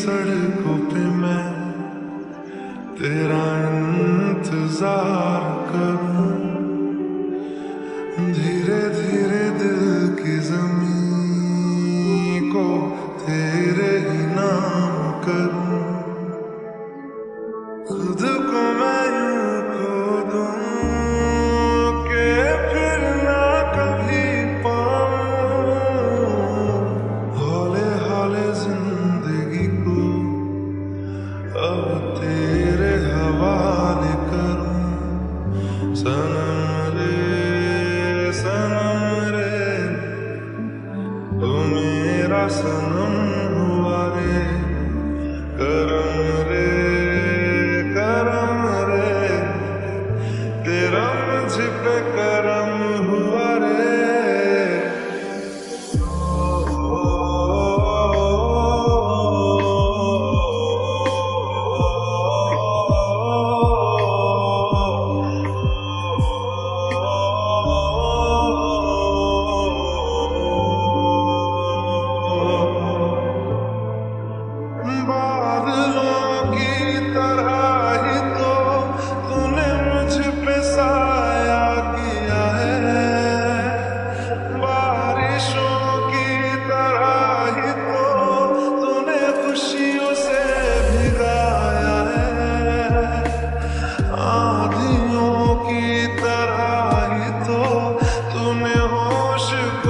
सड़कों पे मैं तेरा इंतजार करूं, धीरे धीरे दिल की ज़मीं को तेरे ही नाम करूं, खुद को मैं यूं खो दूं कि फिर ना कभी पाऊं, हौले हौले जिंदगी को अब तेरे हवाले करूं। सनम रे तू मेरा सनम हुआ रे, करम रे तेरा मुझ पे करम हुआ रे। बादलों की तरह ही तो तूने मुझ पे साया किया है, बारिशों की तरह ही तो तूने खुशियों से भिगाया है, आंधियों की तरह ही तो तूने होश को